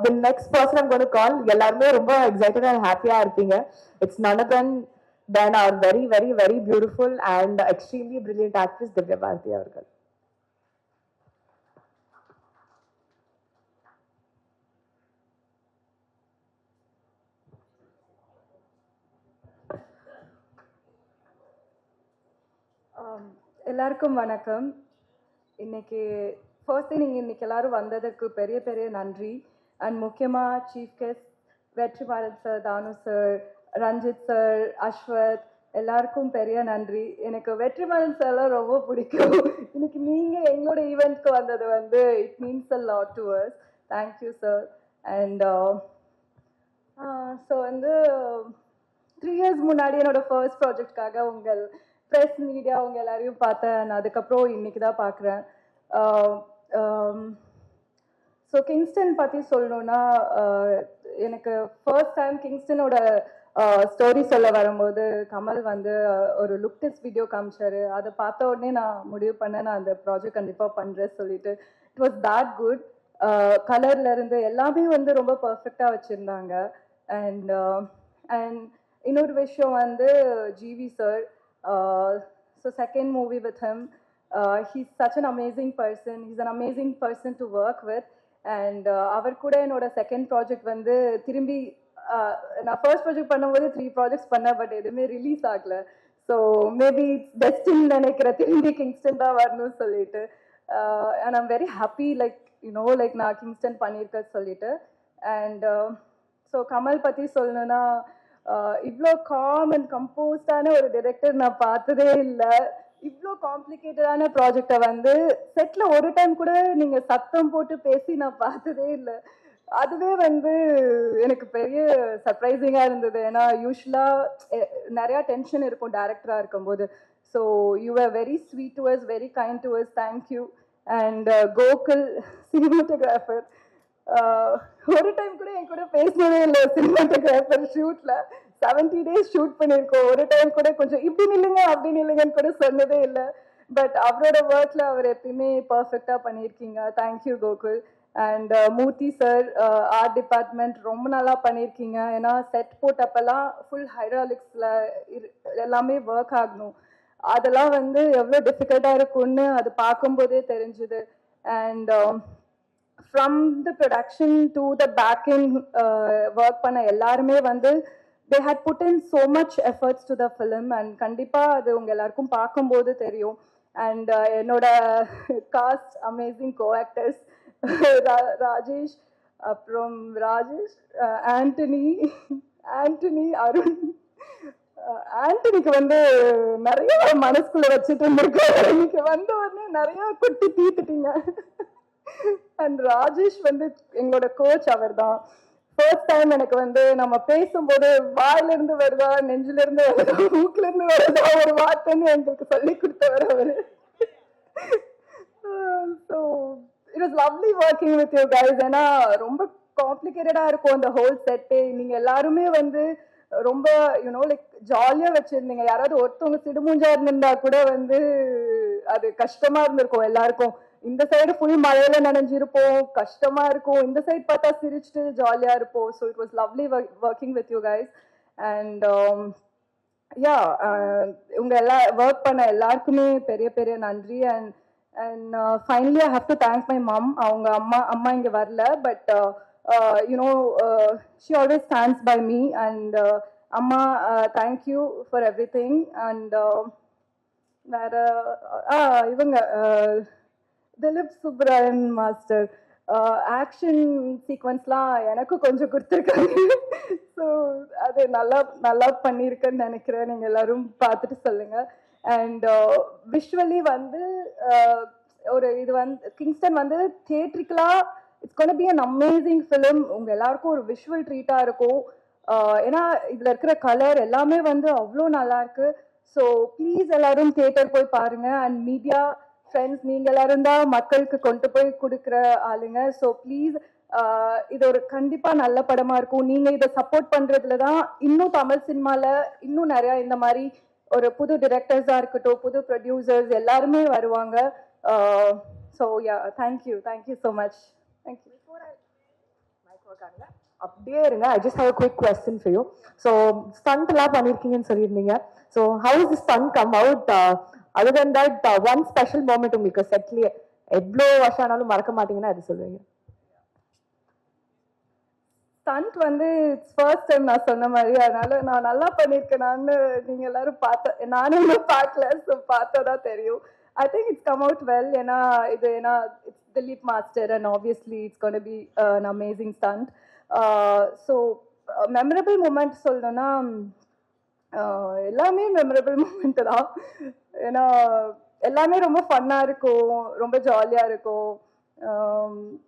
the next person I'm going to call, எல்லாருமே ரொம்ப excited and happy இருப்பீங்க. It's none other than our very, very, very beautiful and extremely brilliant actress Divya Bharati அவர்கள். எல்லாருக்கும் வணக்கம். இன்னைக்கு first நீங்கள் இன்னைக்கு எல்லாரும் வந்ததற்கு பெரிய பெரிய நன்றி. அண்ட் முக்கியமாக சீஃப் கெஸ்ட் வெற்றிமாறன் சார், தானு சார், ரஞ்சித் சார், அஸ்வத் எல்லாருக்கும் பெரிய நன்றி. எனக்கு வெற்றிமாறன் சார்லாம் ரொம்ப பிடிக்கும். இன்னைக்கு நீங்கள் எங்களோட ஈவெண்ட்க்கு வந்தது வந்து it means a lot to us. Thank you sir. And so வந்து 3 years முன்னாடி என்னோட ஃபர்ஸ்ட் ப்ராஜெக்ட்காக உங்கள் ப்ரெஸ் மீடியா அவங்க எல்லாரையும் பார்த்தேன். அதுக்கப்புறம் இன்னைக்கு தான் பார்க்குறேன். ஸோ கிங்ஸ்டன் பற்றி சொல்லணுன்னா, எனக்கு ஃபர்ஸ்ட் டைம் கிங்ஸ்டனோட ஸ்டோரி சொல்ல வரும்போது கமல் வந்து ஒரு லுக் டெஸ்ட் வீடியோ காமிச்சாரு. அதை பார்த்த உடனே நான் முடிவு பண்ணேன், நான் அந்த ப்ராஜெக்ட் கண்டிப்பாக பண்ணுறேன் சொல்லிட்டு. It was that good. கலர்லேருந்து எல்லாமே வந்து ரொம்ப பர்ஃபெக்டாக வச்சுருந்தாங்க. அண்ட் இன்னொரு விஷயம் வந்து GV sir. So second movie with him, he's such an amazing person. He's an amazing person to work with. And அவர் கூட என்னோட செகண்ட் ப்ராஜெக்ட் வந்து திரும்பி நான் ஃபர்ஸ்ட் ப்ராஜெக்ட் பண்ணும்போது 3 ப்ராஜெக்ட்ஸ் பண்ணேன், பட் எதுவுமே ரிலீஸ் ஆகலை. ஸோ மேபி இட்ஸ் பெஸ்ட்னு நினைக்கிறேன், திரும்பி கிங்ஸ்டன் தான் வரணும்னு சொல்லிட்டு. And I'm very happy like like நான் கிங்ஸ்டன் பண்ணியிருக்கேன் சொல்லிட்டு. அண்ட் ஸோ கமல் பற்றி சொல்லணுன்னா, இவ்வளோ காம் அண்ட் கம்போஸ்டான ஒரு டைரக்டர் நான் பார்த்ததே இல்லை. இவ்வளோ காம்ப்ளிகேட்டடான ப்ராஜெக்டை வந்து செட்டில் ஒரு டைம் கூட நீங்கள் சத்தம் போட்டு பேசி நான் பார்த்ததே இல்லை. அதுவே வந்து எனக்கு பெரிய சர்ப்ரைசிங்காக இருந்தது. ஏன்னா யூஸ்வலாக நிறையா டென்ஷன் இருக்கும் டேரக்டராக இருக்கும்போது. So you are very sweet to us, very kind to us. Thank you. And Gokul cinematographer, ஒரு டைம் கூட என் கூட பேசினதே இல்லை. சினிமாட்டோகிராஃபர் ஷூட்ல 70 days ஷூட் பண்ணியிருக்கோம். ஒரு டைம் கூட கொஞ்சம் இப்படி நில்லுங்க அப்படி நில்லுங்கன்னு கூட சொன்னதே இல்லை. பட் அவரோட ஒர்க்ல அவர் எப்பயுமே பர்ஃபெக்டா பண்ணியிருக்கீங்க. Thank you Gokul. And Murthy sir, art department ரொம்ப நல்லா பண்ணியிருக்கீங்க. ஏன்னா செட் போட்டப்பெல்லாம் ஃபுல் ஹைட்ராலிக்ஸ்ல எல்லாமே ஒர்க் ஆகணும். அதெல்லாம் வந்து எவ்வளோ டிஃபிகல்ட்டாக இருக்கும்னு அது பார்க்கும்போதே தெரிஞ்சுது. And from the production to the back end work பண்ண எல்லாருமே வந்து they had put in so much efforts to the film, and கண்டிப்பா அது உங்க எல்லாருக்கும் பார்க்கும்போது தெரியும். அண்ட் என்னோட காஸ்ட் அமேசிங் கோ-ஆக்டர்ஸ் ராஜேஷ், அப்புறம் ராஜேஷ், ஆண்டனி, அருண். ஆண்டனிக்கு வந்து நிறைய மனசுக்குள்ள வச்சுட்டு இருந்திருக்கேன். இன்னைக்கு வந்த உடனே நிறைய கொட்டி தீத்துட்டீங்க. அண்ட் ராஜேஷ் வந்து எங்களோட கோச். அவர் தான் ஃபர்ஸ்ட் டைம் எனக்கு வந்து நம்ம பேசும்போது வாயில இருந்து வருதா, நெஞ்சில இருந்து வருதா, மூக்குல இருந்து வருதா ஒரு வார்த்தைன்னு எங்களுக்கு சொல்லி கொடுத்தவர் அவரு. So it was lovely working with you guys. ஏன்னா ரொம்ப காம்ப்ளிகேட்டடா இருக்கும் அந்த ஹோல் செட்டே. நீங்க எல்லாருமே வந்து ரொம்ப லைக் ஜாலியா வச்சிருந்தீங்க. யாராவது ஒருத்தவங்க சிடுமூஞ்சா இருந்திருந்தா கூட வந்து அது கஷ்டமா இருந்திருக்கும் எல்லாருக்கும். இந்த சைடு ஃபுல் மழையில நனைஞ்சிருப்போம், கஷ்டமா இருக்கும். இந்த சைடு பார்த்தா சிரிச்சுட்டு ஜாலியா இருப்போம். So it was lovely working with you guys. And ya, உங்க ஒர்க் பண்ண எல்லாருக்குமே பெரிய பெரிய நன்றி. And finally I have to thank my mum. அவங்க அம்மா இங்க வரல, but she always stands by me. And amma, thank you for everything. And இவங்க திலீப் சுப்ராயன் மாஸ்டர் ஆக்ஷன் சீக்வன்ஸ்லாம் எனக்கு கொஞ்சம் கொடுத்துருக்காங்க. ஸோ அது நல்லா பண்ணியிருக்கேன்னு நினைக்கிறேன். நீங்கள் எல்லாரும் பார்த்துட்டு சொல்லுங்க. அண்ட் விஷுவலி வந்து ஒரு இது வந்து கிங்ஸ்டன் வந்து தியேட்ரிக்கலா it's gonna be an amazing film. உங்க எல்லாருக்கும் ஒரு விஷுவல் ட்ரீட்டா இருக்கும். ஏன்னா இதுல இருக்கிற கலர் எல்லாமே வந்து அவ்வளோ நல்லா இருக்கு. ஸோ ப்ளீஸ் எல்லாரும் தியேட்டர் போய் பாருங்க. அண்ட் மீடியா ஃப்ரெண்ட்ஸ், நீங்க எல்லாரும் தான் மக்களுக்கு கொண்டு போய் கொடுக்குற ஆளுங்க. ஸோ ப்ளீஸ், இது ஒரு கண்டிப்பா நல்ல படமா இருக்கும். நீங்க இதை சப்போர்ட் பண்றதுல தான் இன்னும் தமிழ் சினிமால இன்னும் நிறைய இந்த மாதிரி ஒரு புது டிரெக்டர்ஸா இருக்கட்டும், புது ப்ரொடியூசர்ஸ் எல்லாருமே வருவாங்க. So yeah, thank you so much. Thank you. அப்படியே இருங்க. I just have a quick question for you. So stunt எல்லாம் பண்ணிருக்கீங்கன்னு சொல்லியிருந்தீங்க. So how is the stunt come out? Other than that, one special moment உங்களுக்கு செட்லயே எவ்வளோ வருஷம் ஆனாலும் மறக்க மாட்டீங்கன்னா அது சொல்லுவீங்க. ஸ்டண்ட் வந்து இட்ஸ் ஃபர்ஸ்ட் டைம் நான் சொன்ன மாதிரி, அதனால நான் நல்லா பண்ணியிருக்கேனான்னு நீங்க எல்லாரும் நானும் இன்னும் பார்க்கல, ஸோ பார்த்ததான் தெரியும். I think it's come out well. ஏன்னா it's Dileep master and obviously it's gonna be an amazing stunt. So memorable moment சொல்லணும்னா எல்லாமே மெமரபிள் மூமெண்ட் தான். ஏன்னா எல்லாமே ரொம்ப ஃபன்னாக இருக்கும், ரொம்ப ஜாலியாக இருக்கும்.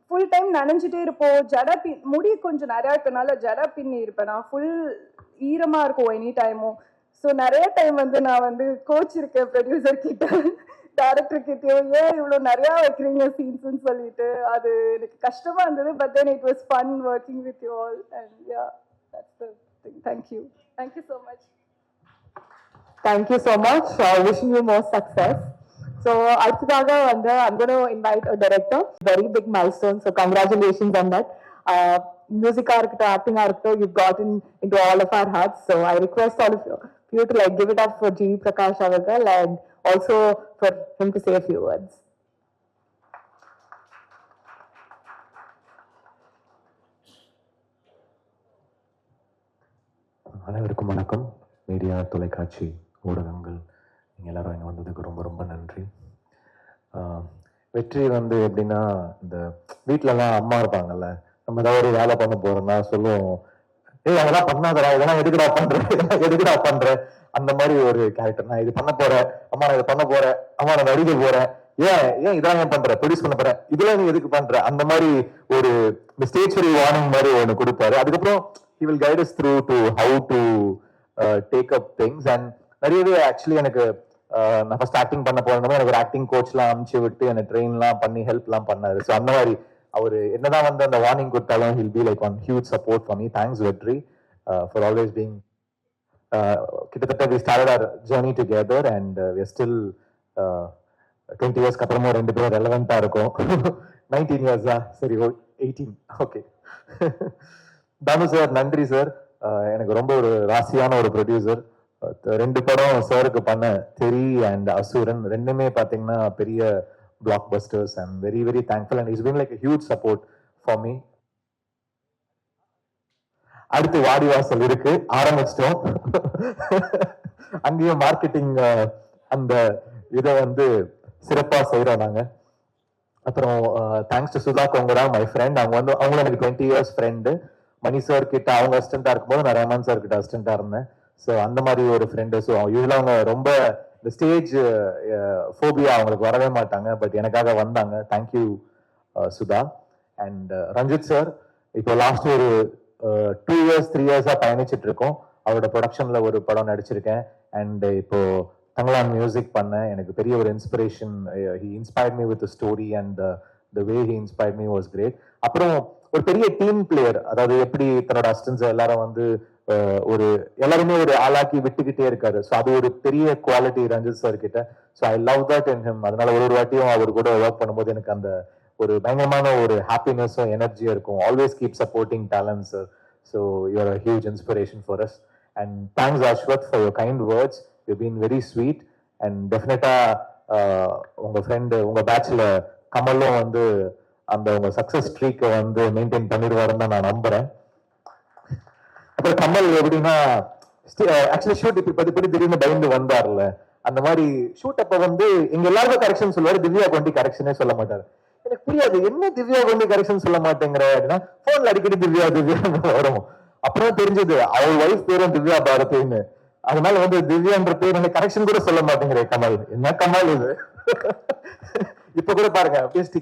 ஃபுல் டைம் நனைஞ்சிட்டே இருப்போம். முடி கொஞ்சம் நிறையா இருக்கனால ஜடை பின்னி இருப்பேன். நான் ஃபுல் ஈரமாக இருக்கும் எனி டைமும். ஸோ நிறைய டைம் வந்து நான் வந்து கோச் இருக்கேன் ப்ரொடியூசர் கிட்ட, டேரக்டர் கிட்டயும், ஏன் இவ்வளோ நிறையா வைக்கிறீங்க சீன்ஸ்ன்னு சொல்லிட்டு. அது எனக்கு கஷ்டமாக இருந்தது. But then it was fun working with you all. And yeah, that's the thing. Thank you so much. Thank you so much. Wishing you more success. So அடுத்ததாக வந்து I'm going to invite a director. Very big milestone. So congratulations on that. Music இருக்கட்டும், acting இருக்கட்டும், you've gotten into all of our hearts. So I request all of you to like give it up for G. Prakash Avagal and also for him to say a few words. அனைவருக்கும் வணக்கம். Media, தொலைக்காட்சி, ஊடகங்கள், நீங்கள் எல்லாரும் இங்கே வந்ததுக்கு ரொம்ப ரொம்ப நன்றி. வெற்றி வந்து எப்படின்னா, இந்த வீட்டிலலாம் அம்மா இருப்பாங்கல்ல, நம்ம ஏதாவது ஒரு வேலை பண்ண போறோம்னா சொல்லுவோம், ஏய் அதெல்லாம் பண்ணாதடா, இதெல்லாம் எதுக்குடா பண்ற அந்த மாதிரி ஒரு கேரக்டர். நான் இது பண்ண போறேன் அம்மா, நான் இதை பண்ண போறேன் அம்மா, நான் நடிக்க போறேன், ஏன் இதெல்லாம் ஏன் பண்ற, ப்ரொடியூஸ் பண்ண போறேன், இதெல்லாம் நீ எதுக்கு பண்ற, அந்த மாதிரி ஒரு ஸ்டேஜ் வார்னிங் மாதிரி ஒன்று கொடுப்பாரு. அதுக்கப்புறம் he will guide us through to how to take up things. And நிறையவே ஆக்சுவலி எனக்கு நான் ஃபர்ஸ்ட் ஆக்டிங் பண்ண போறேன், எனக்கு ஒரு ஆக்டிங் கோச்லாம் அனுப்பிச்சு விட்டு எனக்கு ட்ரெயின்லாம் பண்ணி ஹெல்ப்லாம் பண்ணாரு. ஸோ அந்த மாதிரி அவர் என்னதான் வந்து அந்த வார்னிங் கொடுத்தாலும் he'll be like one huge support for me. Thanks வெற்றி for always being கிட்டத்தட்ட we started our journey together and we are still 20 இயர்ஸ்க்கு அப்புறமும் ரெண்டு பேரும் ரெலவெண்டா இருக்கும். 19 இயர்ஸா, சரி 18, ஓகே. தானு சார், நன்றி சார். எனக்கு ரொம்ப ஒரு ராசியான ஒரு ப்ரொடியூசர். ரெண்டு படம் சாருக்கு பண்ண, தெரி அண்ட் அசுரன், ரெண்டுமே பாத்தீங்கன்னா பெரிய blockbusters. And very very thankful and it's been like a huge support for me. அடுத்து வாடிவாசல் இருக்கு, ஆரம்பிச்சிட்டோம். அங்கேயும் மார்க்கெட்டிங் அந்த இதை வந்து சிறப்பா செய்யறோம் நாங்க. அப்புறம் thanks to Sudha Kongara, my friend. அவங்களும் எனக்கு 20 இயர்ஸ் ஃப்ரெண்டு. மணி சார் கிட்ட அவங்க அசிஸ்டண்டா இருக்கும்போது நான் ரஹ்மான் சார் கிட்ட அசிஸ்டண்டா இருந்தேன். ஸோ அந்த மாதிரி ஒரு ஃப்ரெண்டு. ஸோ யூஸ்வலா அவங்க ரொம்ப இந்த ஸ்டேஜ் ஃபோபியா அவங்களுக்கு வரவே மாட்டாங்க, பட் எனக்காக வந்தாங்க. Thank you Sudha. And Ranjith sir, இப்போ லாஸ்ட் ஒரு 2 இயர்ஸ் 3 இயர்ஸா பயணிச்சுட்டு இருக்கோம். அவரோட ப்ரொடக்ஷன்ல ஒரு படம் நடிச்சிருக்கேன். அண்ட் இப்போ தங்கலான் மியூசிக் பண்ணேன். எனக்கு பெரிய ஒரு inspiration. He inspired me with story and the way he inspired me was great. அப்புறம் ஒரு பெரிய டீம் பிளேயர், அதாவது எப்படி தன்னோட அசிஸ்டன்ஸ் எல்லாரும் வந்து ஒரு எல்லாருமே ஒரு ஆளாக்கி விட்டுக்கிட்டே இருக்காரு. ஸோ அது ஒரு பெரிய குவாலிட்டி ரஞ்சித் சார் கிட்ட. So I love that in him. அதனால ஒரு வாட்டியும் அவர் கூட ஒர்க் பண்ணும்போது எனக்கு அந்த ஒரு பயங்கரமான ஒரு ஹாப்பினஸும் எனர்ஜியும் இருக்கும். Always keep supporting talent sir. So you're a huge inspiration for us. And thanks Ashwath for your kind words. You been very sweet. And டெஃபினட்டா உங்க ஃப்ரெண்டு, உங்க பேட்ச்ல கமலும் வந்து அந்த உங்க சக்சஸ் ஸ்ட்ரீக்கை வந்து மெயின்டைன் பண்ணிடுவாருன்னு நான் நம்புறேன். அப்புறம் கமல் எப்படின்னா, ஆக்சுவலி ஷூட் இப்படி திடீர்னு பயந்து வந்தார்ல, அந்த மாதிரி ஷூட் அப்ப வந்து எங்க எல்லாருக்கும் கரெக்ஷன் சொல்லுவாரு, திவ்யா கொண்டி கரெக்ஷனே சொல்ல மாட்டாரு. எனக்கு புரியாது, என்ன திவ்யா கொண்டி கரெக்ஷன் சொல்ல மாட்டேங்கிற அப்படின்னா, போன்ல அடிக்கடி திவ்யா வரும். அப்புறம் தெரிஞ்சது அவர் ஒய்ஃப் பேரும் திவ்யா பாரதின்னு. அதனால வந்து திவ்யான்ற பேர் எனக்கு கரெக்ஷன் கூட சொல்ல மாட்டேங்கிற கமல். என்ன கமல் இது? இப்ப கூட பாருங்க,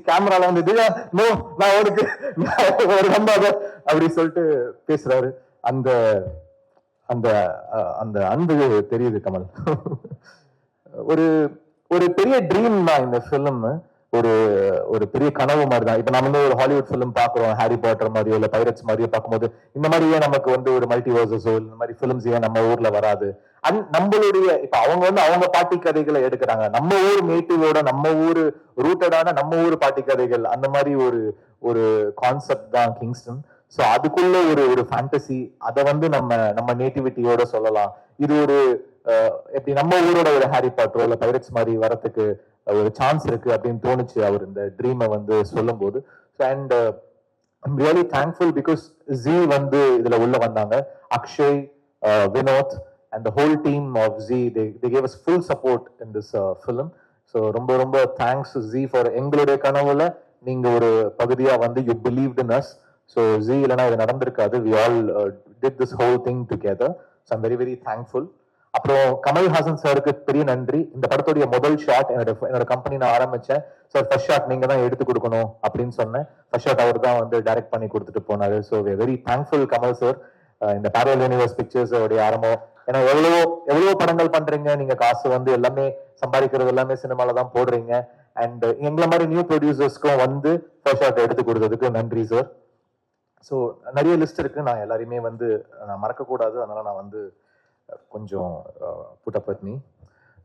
கேமரால வந்து திவ்யா நோ, நான் அவனுக்கு ஒரு நம்பாத அப்படி சொல்லிட்டு பேசுறாரு. அந்த அந்த அந்த அன்பு தெரியுது கமல். ஒரு ஒரு பெரிய ட்ரீம் தான் இந்த ஃபிலிம். ஒரு ஒரு பெரிய கனவு மாதிரி தான். இப்ப நம்ம வந்து ஒரு ஹாலிவுட் ஃபிலிம் பாக்குறோம், ஹாரி பாட்டர் மாதிரியோ இல்ல பைரட்ஸ் மாதிரியோ பார்க்கும்போது இந்த மாதிரியே நமக்கு வந்து ஒரு மல்டிவர்சஸோ இந்த மாதிரி ஃபிலிம்ஸ் ஏன் நம்ம ஊர்ல வராது? நம்மளுடைய இப்ப அவங்க வந்து அவங்க பாட்டி கதைகளை எடுக்கிறாங்க. நம்ம ஊர் நேட்டிவோட, நம்ம ஊர் ரூட்டடான நம்ம ஊர் பாட்டி கதைகள், அந்த மாதிரி ஒரு ஒரு கான்செப்ட் தான் கிங்ஸ்டன். ஸோ அதுக்குள்ள ஒரு ஃபேண்டசி, அதை வந்து நம்ம நேட்டிவிட்டியோட சொல்லலாம். இது ஒரு எப்படி நம்ம ஊரோட ஒரு ஹாரி பாட்டரோ இல்ல பைரட்ஸ் மாதிரி வரத்துக்கு ஒரு சான்ஸ் இருக்கு அப்படின்னு தோணுச்சு அவர் இந்த ட்ரீமை வந்து சொல்லும் போது. And I'm really thankful because Zee வந்து இதுல உள்ள வந்தாங்க. Akshay, Vinod and the whole team of Zee, they gave us full support in this film. So ரொம்ப ரொம்ப தேங்க்ஸ் ஜி ஃபார் எங்களுடைய கனவுல நீங்க ஒரு பகுதியா வந்து you believed in us. So G இல்லைன்னா இது நடந்திருக்காது. We all did this whole thing together. So I'm very very thankful. அப்புறம் கமல்ஹாசன் சாருக்கு பெரிய நன்றி. இந்த படத்துடைய முதல் ஷாட் என்னோட கம்பெனி நான் ஆரம்பிச்சேன். சார் ஃபர்ஸ்ட் ஷாட் நீங்க தான் எடுத்து கொடுக்கணும் அப்படின்னு சொன்னேன். ஃபர்ஸ்ட் ஷாட் அவர் தான் வந்து டைரக்ட் பண்ணி கொடுத்துட்டு போனாரு. So very thankful Kamal sir. இந்த பேரல் யூனிவர்ஸ் பிக்சர்ஸ் உடைய ஆரம்பம். ஏன்னா எவ்வளவோ படங்கள் பண்றீங்க, நீங்க காசு வந்து எல்லாமே சம்பாதிக்கிறது எல்லாமே சினிமால தான் போடுறீங்க. அண்ட் எங்களை மாதிரி நியூ ப்ரொடியூசர்ஸ்க்கும் வந்து ஃபர்ஸ்ட் ஷாட் எடுத்து கொடுத்ததுக்கு நன்றி சார். ஸோ நிறைய லிஸ்ட் இருக்கு, நான் எல்லாரையுமே வந்து நான் மறக்கக்கூடாது, அதனால நான் வந்து கொஞ்சம் put up with me.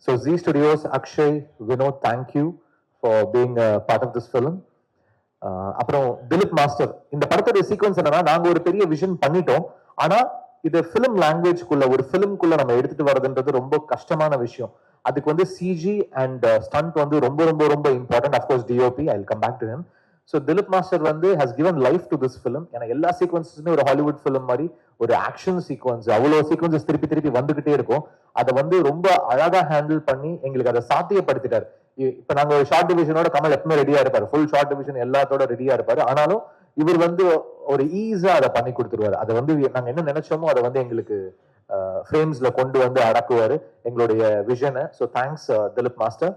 So Z Studios, Akshay, Vinod, thank you for being a part of this film. அப்புறம் திலீப் மாஸ்டர், இந்த படத்தோட சீக்வன்ஸ் என்னன்னா, நாங்க ஒரு பெரிய விஷன் பண்ணிட்டோம், ஆனா இது ஃபிலிம் லாங்குவேஜ்குள்ள ஒரு ஃபிலிம்குள்ள நம்ம எடுத்துட்டு வரதுன்றது ரொம்ப கஷ்டமான விஷயம். அதுக்கு வந்து சிஜி அண்ட் ஸ்டண்ட் வந்து ரொம்ப ரொம்ப ரொம்ப important. Of course DOP, I will come back to him. So Dileep master வந்து has given life to this film. ஏன்னா எல்லா சீக்வன்ஸுமே ஒரு ஹாலிவுட் ஃபிலிம் மாதிரி ஒரு ஆக்ஷன் சீக்வன்ஸ், அவ்வளோ சீக்வன்சஸ் திருப்பி திருப்பி வந்துகிட்டே இருக்கும். அதை வந்து ரொம்ப அழகா ஹேண்டில் பண்ணி எங்களுக்கு அதை சாத்தியப்படுத்திட்டார். இப்ப நாங்க ஒரு ஷார்ட் டிவிஷனோட கமல் எப்பவுமே ரெடியா இருப்பாரு, ஃபுல் ஷார்ட் டிவிஷன் எல்லாத்தோட ரெடியா இருப்பாரு. ஆனாலும் இவர் வந்து ஒரு ஈஸியா அதை பண்ணி கொடுத்துருவாரு. அதை வந்து நாங்க என்ன நினைச்சோமோ அதை வந்து எங்களுக்கு ஃப்ரேம்ஸ்ல கொண்டு வந்து அடக்குவாரு எங்களுடைய விஷனை. So thanks Dileep master.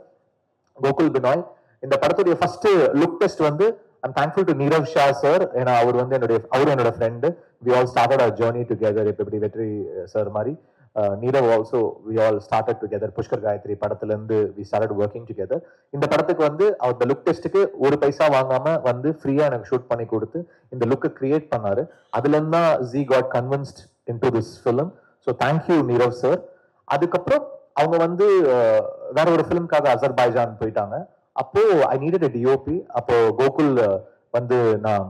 Gokul Binoy, இந்த படத்துடைய ஃபர்ஸ்ட் லுக் டெஸ்ட் வந்து I'm thankful to Neerav Shah sir. ஏன்னா அவர் வந்து என்னோட ஃப்ரெண்டு. வி ஆல் ஸ்டார்டட் அவர் ஜர்னி டுகெதர். இப்படி வெற்றி சார் மாதிரி Neerav also we all started together. Pushkar Gayathri படத்துல இருந்து வி ஸ்டார்டட் ஒர்க்கிங் டுகெதர். இந்த படத்துக்கு வந்து அவர் லுக் டெஸ்ட்டுக்கு ஒரு பைசா வாங்காம வந்து ஃப்ரீயா எனக்கு ஷூட் பண்ணி கொடுத்து இந்த லுக்கை கிரியேட் பண்ணாரு. அதுல இருந்து தான் G got convinced into this film. So thank you Nirav sir. அதுக்கப்புறம் அவங்க வந்து வேற ஒரு ஃபிலிம்காக அசர்பைஜான் போயிட்டாங்க. அப்போ ஐ நீடட் a டிஓபி. அப்போ கோகுல் வந்து நான்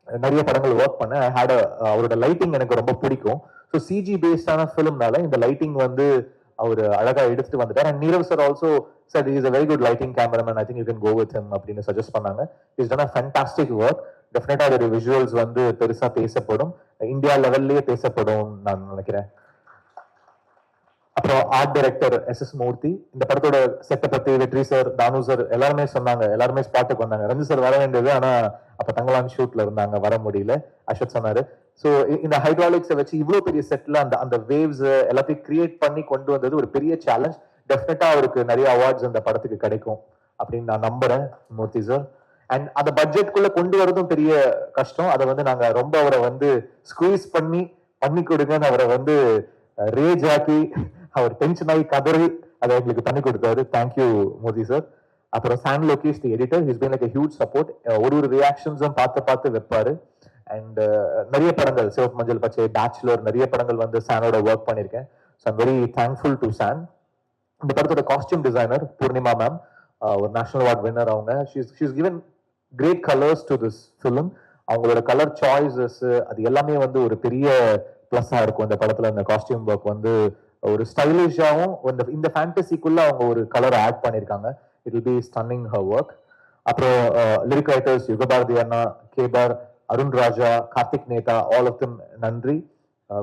நிறைய படங்கள் ஒர்க் பண்ணேன். ஐ ஹேட் அவரோட லைட்டிங் எனக்கு ரொம்ப பிடிக்கும். ஸோ சிஜி பேஸ்டான ஃபிலிம்னால இந்த லைட்டிங் வந்து அவர் அழகா எடுத்துட்டு வந்துட்டார். And Nirav sir also said he is a very good lighting cameraman, I think you can go with him அப்படின்னு சஜஸ்ட் பண்ணாங்க. he's done a fantastic work. டெஃபினட்டா அதோட விஷுவல்ஸ் வந்து பெருசா பேசப்படும், இந்தியா லெவல்லயே பேசப்படும் நான் நினைக்கிறேன். அப்புறம் ஆர்ட் டைரக்டர் எஸ் மூர்த்தி. இந்த படத்தோட செட்டை பத்தி வெற்றி சார், தானு சார் எல்லாருமே சொன்னாங்க, எல்லாருமே ஸ்பாட்டுக்கு வந்தாங்க. ரஞ்சி சார் வர வேண்டியது, ஆனா அப்ப தங்கலான் ஷூட்ல இருந்தாங்க, வர முடியல. அஸ்வத் சொன்னாரு. ஸோ இந்த ஹைட்ராலிக்ஸை வச்சு இவ்வளவு பெரிய செட்ல அந்த வேவ்ஸ் எல்லாத்தையும் கிரியேட் பண்ணி கொண்டு வந்தது ஒரு பெரிய சேலஞ்ச். டெஃபினட்டா அவருக்கு நிறைய அவார்ட்ஸ் அந்த படத்துக்கு கிடைக்கும் அப்படின்னு நான் நம்புறேன் மூர்த்தி சார். அண்ட் அந்த பட்ஜெட்குள்ள கொண்டு வரதும் பெரிய கஷ்டம். அதை வந்து நாங்க ரொம்ப அவரை வந்து ஸ்குவீஸ் பண்ணி கொடுங்கன்னு அவரை வந்து ரேஜ் ஆக்கி அவர் டென்ஷன் ஆகி கதறி அதை எங்களுக்கு பண்ணி கொடுத்தாரு. Thank you Modi sir. அப்புறம் San Lokesh the editor, his been like a huge support. ஒரு ரியாக்ஷன்ஸும் பார்த்து வைப்பாரு. அண்ட் நிறைய படங்கள், சிவப்பு மஞ்சள் பச்சை, பேச்சுலர், நிறைய படங்கள் வந்து சானோட ஒர்க் பண்ணியிருக்கேன். So I'm very thankful to San. இந்த படத்தோட காஸ்டியூம் டிசைனர் பூர்ணிமா மேம், ஒரு நேஷனல் அவார்ட் வின்னர். அவங்க she's given great colours to this film. அவங்களோட கலர் சாய்ஸஸ் அது எல்லாமே வந்து ஒரு பெரிய பிளஸ்ஸா இருக்கும் இந்த படத்துல. இந்த காஸ்டியூம் ஒர்க் வந்து ஒரு ஸ்டைலிஷாவும் இந்த ஃபேண்டசிக்குள்ள அவங்க ஒரு கலர் ஆட் பண்ணிருக்காங்க. It will be stunning her work. அப்புறம் லிரிக் ரைட்டர்ஸ் யுகபாரதி அண்ணா, Kaber, Arun Raja, Karthik Netha, all of them நன்றி.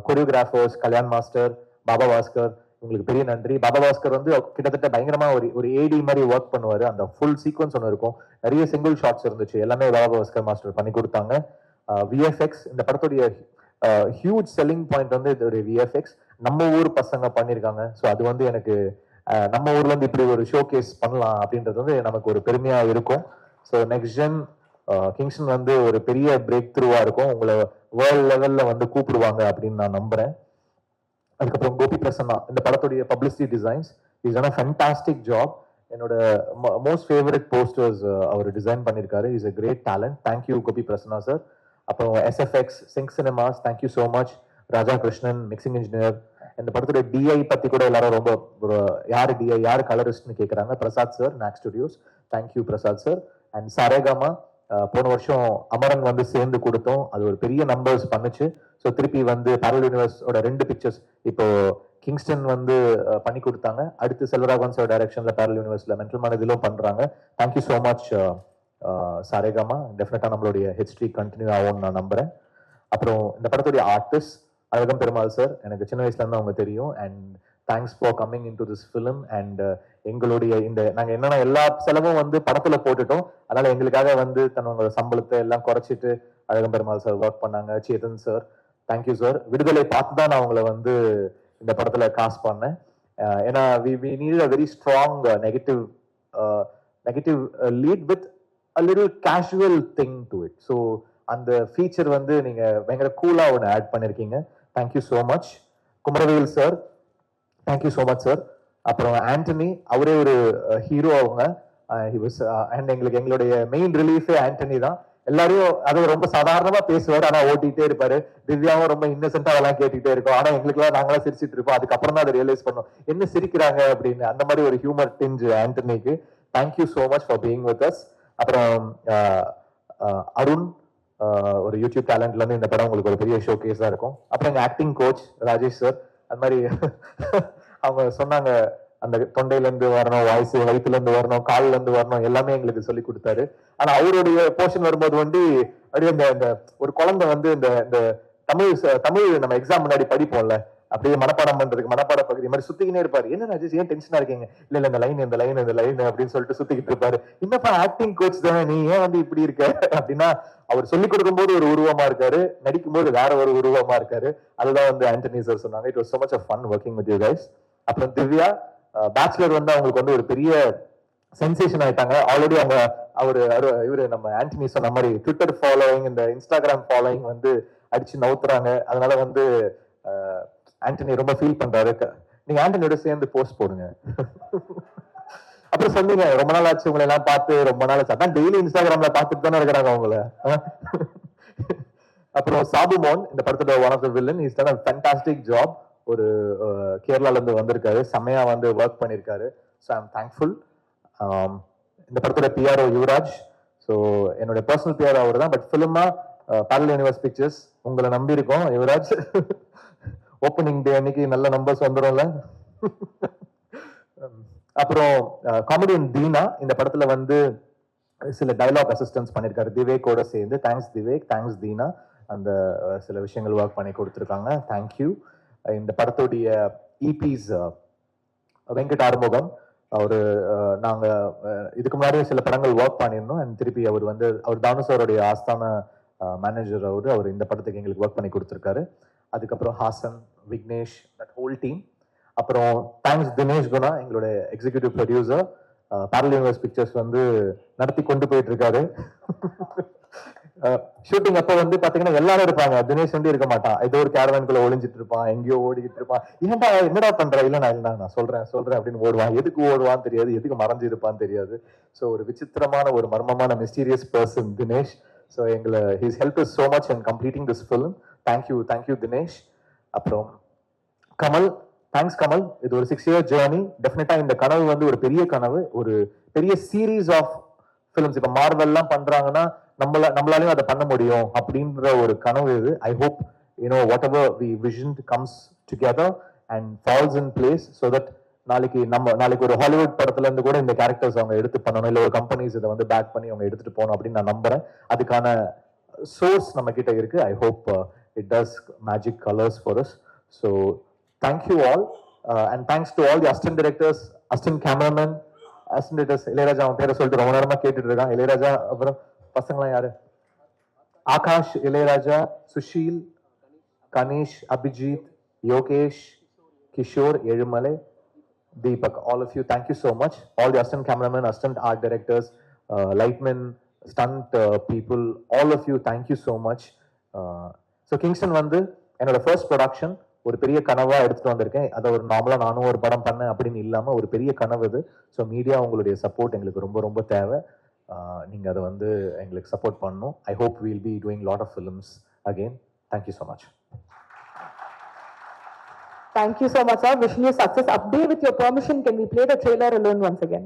கொரியோகிராஃபர்ஸ் கல்யாண் மாஸ்டர், பாபா பாஸ்கர், உங்களுக்கு பெரிய நன்றி. பாபா பாஸ்கர் வந்து கிட்டத்தட்ட பயங்கரமா ஒரு ஏடி மாதிரி ஒர்க் பண்ணுவாரு. அந்த ஃபுல் சீக்வன்ஸ் ஒன்று இருக்கும், நிறைய சிங்கிள் ஷாட்ஸ் இருந்துச்சு, எல்லாமே பாபா பாஸ்கர் மாஸ்டர் பண்ணி கொடுத்தாங்க. விஎஃப்எக்ஸ், இந்த படத்துடைய ஹியூஜ் செல்லிங் பாயிண்ட் வந்து இதோடைய விஎஃப்எக்ஸ் நம்ம ஊர் பசங்க பண்ணியிருக்காங்க. ஸோ அது வந்து எனக்கு நம்ம ஊர்ல இருந்து இப்படி ஒரு ஷோ கேஸ் பண்ணலாம் அப்படின்றது வந்து நமக்கு ஒரு பெருமையா இருக்கும். ஸோ நெக்ஸ்ட் ஜென் கிங்ஸ்டன் வந்து ஒரு பெரிய பிரேக் த்ரூவா இருக்கும், உங்களை வேர்ல்ட் லெவல்ல வந்து கூப்பிடுவாங்க அப்படின்னு நான் நம்புறேன். அதுக்கப்புறம் கோபி பிரசன்னா, இந்த படத்துடைய publicity designs, is a fantastic job. என்னோட மோஸ்ட் ஃபேவரட் போஸ்டர்ஸ் அவர் டிசைன் பண்ணியிருக்காரு. Is a great talent. Thank you Gopi Prasanna sir. அப்புறம் SFX, sync cinemas, thank you so much. Raja Krishnan, mixing engineer. இந்த படத்தோட டிஐ பத்தி கூட எல்லாரும் ரொம்ப யாரு டிஐ யாரு கலரிஸ்ட்னு கேட்கறாங்க. Prasad sir, Nag studios, thank you Prasad sir. And Saregama, போன வருஷம் அமரன் வந்து சேர்ந்து கொடுத்தோம், அது ஒரு பெரிய நம்பர்ஸ் பண்ணுச்சு. ஸோ திருப்பி வந்து பேரல் யூனிவர்ஸோட 2 பிக்சர்ஸ் இப்போ கிங்ஸ்டன் வந்து பண்ணி கொடுத்தாங்க. அடுத்து செல்வராகவன்ஸோட டைரக்ஷன்ல பேரல் யூனிவர்ஸ்ல மென்டல் மனதிலும் பண்றாங்க. Thank you so much Saregama. டெஃபினட்டா நம்மளுடைய ஹிஸ்டரி கண்டினியூ ஆகும்னு நான் நம்புறேன். அப்புறம் இந்த படத்துடைய ஆர்டிஸ்ட் அழகம் பெருமாள் சார், எனக்கு சின்ன வயசுல இருந்து அவங்க தெரியும். And thanks for coming in to this film. And எங்களுடைய இந்த நாங்க என்னன்னா எல்லா செலவும் வந்து படத்துல போட்டுட்டோம். அதனால எங்களுக்காக வந்து தன்னோட சம்பளத்தை எல்லாம் குறைச்சிட்டு அழகம் பெருமாள் சார் ஒர்க் பண்ணாங்க. Chetan sir, thank you sir. விடுதலை பார்த்து தான் நான் அவங்களை வந்து இந்த படத்துல காஸ்ட் பண்ணேன். ஏன்னா we need a very strong negative lead with a little casual thing to it. So அந்த ஃபீச்சர் வந்து நீங்க பயங்கர கூலா ஒன்று ஆட் பண்ணிருக்கீங்க. Thank you so much. Kumaravel sir, thank you so much sir. அப்புறம் ஆண்டனி, அவரே ஒரு ஹீரோ. அவங்க அண்ட் எங்களுடைய மெயின் ரிலீஃபே ஆண்டனி தான். எல்லாரையும் அதை ரொம்ப சாதாரணமா பேசுவார், ஆனா ஓட்டிகிட்டே இருப்பாரு. திவ்யாவும் ரொம்ப இன்னசென்டா அதெல்லாம் கேட்டுக்கிட்டே இருக்கும். ஆனா எங்களுக்குலாம் நாங்களாம் சிரிச்சிட்டு இருப்போம். அதுக்கப்புறம் தான் அதை ரியலைஸ் பண்ணோம் என்ன சிரிக்கிறாங்க அப்படின்னு. அந்த மாதிரி ஒரு ஹியூமர் டிஞ்ச் ஆண்டனிக்கு. Thank you so much for being with us. அப்புறம் அருண், ஒரு யூடியூப் டேலண்ட்ல இருந்து இந்த படம் உங்களுக்கு ஒரு பெரிய ஷோ கேஸா இருக்கும். அப்புறம் எங்க ஆக்டிங் கோச் ராஜேஷ் சார், அது மாதிரி அவங்க சொன்னாங்க அந்த தொண்டையில இருந்து வரணும், வாய்ஸ் வயிற்றுல இருந்து வரணும், கால்ல இருந்து வரணும், எல்லாமே எங்களுக்கு சொல்லி கொடுத்தாரு. ஆனா அவருடைய போர்ஷன் வரும்போது வந்து அப்படியே இந்த ஒரு குழந்தை வந்து இந்த தமிழ் நம்ம எக்ஸாம் முன்னாடி படிப்போம்ல, அப்படியே மனப்பாடம் பண்றதுக்கு மனப்பாட பகுதி மாதிரி சுத்திக்கினே இருப்பாரு. என்ன ராஜேஷ் ஏன் டென்ஷனா இருக்கீங்க? இல்ல இந்த லைன் அப்படின்னு சொல்லிட்டு சுத்திக்கிட்டு இருப்பாரு. என்னப்பா ஆக்டிங் கோச் தானே, நீ ஏன் வந்து இப்படி இருக்க அப்படின்னா, அவர் சொல்லிக் கொடுக்கும் போது ஒரு உருவமா இருக்காரு, நடிக்கும் போது வேற ஒரு உருவமா இருக்காரு. அதுதான் வந்து ஆண்டனி சார் சொன்னாங்க. It was so much of fun working with you guys. அப்புறம் திவ்யா, பேச்சுலர் வந்து அவங்களுக்கு வந்து ஒரு பெரிய சென்சேஷன் ஆயிட்டாங்க. ஆல்ரெடி அவங்க இவரு நம்ம ஆண்டனி சொன்ன மாதிரி ட்விட்டர் ஃபாலோயிங், இந்த இன்ஸ்டாகிராம் ஃபாலோயிங் வந்து அடிச்சு நவுத்துறாங்க. அதனால வந்து ஆண்டனி ரொம்ப ஃபீல் பண்றாரு. நீங்க ஆண்டனியோட சேர்ந்து போஸ்ட் போடுங்க. அப்புறம் சொன்னீங்க ரொம்ப நாள் ஆச்சு உங்களை எல்லாம் பார்த்து, ரொம்ப நாள் ஆச்சு. அதான் டெய்லி இன்ஸ்டாகிராம்ல பார்த்துட்டு தானே இருக்கிறாங்க அவங்கள. அப்புறம் சாபுமோன், இந்த படத்தோட one of the villain, is done a fantastic job. ஒரு கேரளால இருந்து வந்திருக்காரு, செம்மையா வந்து ஒர்க் பண்ணிருக்காரு. So I am thankful. இந்த படத்தோட பிஆர்ஓ யுவராஜ். ஸோ என்னோட பர்சனல் பிஆர்ஓ அவர் தான், பட் ஃபிலிமா பேரல் யூனிவர்ஸ் பிக்சர்ஸ் உங்களை நம்பி இருக்கோம் யுவராஜ். ஓப்பனிங் டே அன்னைக்கு நல்ல நம்பர்ஸ் வந்துடும்ல. அப்புறம் காமெடியன் தீனா இந்த படத்துல வந்து சில டைலாக் அசிஸ்டன்ஸ் பண்ணிருக்காரு திவேக்கோட சேர்ந்து. Thanks Dhivek, thanks Dheena. அந்த சில விஷயங்கள் ஒர்க் பண்ணி கொடுத்துருக்காங்க. தேங்க்யூ. இந்த படத்துடைய இபிஸ் வெங்கட் ஆறுமுகம், அவரு நாங்க இதுக்கு முன்னாடியே சில படங்கள் ஒர்க் பண்ணியிருந்தோம். அண்ட் திருப்பி அவர் தானுசாரோடைய ஆஸ்தான மேனேஜர். அவர் இந்த படத்துக்கு எங்களுக்கு ஒர்க் பண்ணி கொடுத்துருக்காரு. அதுக்கப்புறம் Haasan, Vignesh, that whole team. அப்புறம் தேங்க்ஸ் தினேஷ் குணா, எங்களோட executive producer. Parallel Universe Pictures வந்து நடத்தி கொண்டு போயிட்டு இருக்காரு. ஷூட்டிங் அப்ப வந்து பாத்தீங்கன்னா எல்லாரும் இருப்பாங்க, தினேஷ் வந்து இருக்க மாட்டான். ஏதோ ஒரு கேரவான்குள்ள ஒளிஞ்சிட்டு இருப்பான், எங்கேயோ ஓடிக்கிட்டு இருப்பான். ஏன்டா என்னடா பண்ற? இல்ல நான் சொல்றேன் அப்படின்னு ஓடுவான். எதுக்கு ஓடுவான்னு தெரியாது, எதுக்கு மறைஞ்சு இருப்பான்னு தெரியாது. ஸோ ஒரு விசித்திரமான ஒரு மர்மமான மிஸ்டீரியஸ் பர்சன் தினேஷ். ஸோ எங்களை his help is so much in completing this film. Thank you Dinesh. அப்புறம் கமல், தேங்க்ஸ் கமல். இது ஒரு 6 year ஜேர்னி. டெஃபினட்டா இந்த கனவு வந்து ஒரு பெரிய கனவு, ஒரு பெரிய சீரீஸ் ஆஃப் ஃபிலிம்ஸ். இப்ப மார்வெல்லாம் பண்றாங்கன்னா நம்மளாலையும் அதை பண்ண முடியும் அப்படின்ற ஒரு கனவு இது. I hope whatever we vision comes together and falls in place, so that நாளைக்கு ஒரு ஹாலிவுட் படத்துல இருந்து கூட இந்த கேரக்டர்ஸ் அவங்க எடுத்து பண்ணணும், இல்லை ஒரு கம்பெனிஸ் இதை வந்து பேக் பண்ணி அவங்க எடுத்துட்டு போகணும் அப்படின்னு நான் நம்புறேன். அதுக்கான சோர்ஸ் நம்ம கிட்ட இருக்கு. I hope it does magic colours for us. So thank you all and thanks to all the assistant directors, assistant cameraman, assistant directors. Ilaiyaraaja அவன் பேரை சொல்லிட்டு ரொம்ப நேரமா கேட்டுட்டு இருக்கான். இளையராஜா, அப்புறம் பசங்களாம் யாரு? Akash, Ilaiyaraaja, Sushil, Ganesh, Abhijit, Yogesh, Kishore, Ezhumalai, Deepak, all of you, thank you so much. All the assistant cameramen, assistant art directors, lightmen, stunt people, all of you, thank you so much. So Kingston வந்து என்னோட ஃபர்ஸ்ட் ப்ரொடக்ஷன். ஒரு பெரிய கனவா எடுத்துட்டு வந்திருக்கேன். அதை ஒரு நார்மலா நானும் ஒரு படம் பண்ணேன் அப்படின்னு இல்லாம ஒரு பெரிய கனவு இது. ஸோ மீடியா உங்களுடைய சப்போர்ட் எங்களுக்கு ரொம்ப ரொம்ப தேவை. நீங்க அதை வந்து எங்களுக்கு சப்போர்ட் பண்ணணும். I hope will be doing lot of films again. Thank you so much. Thank you so much, sir. Wishing you success. Update with your permission, can we play the trailer alone once again?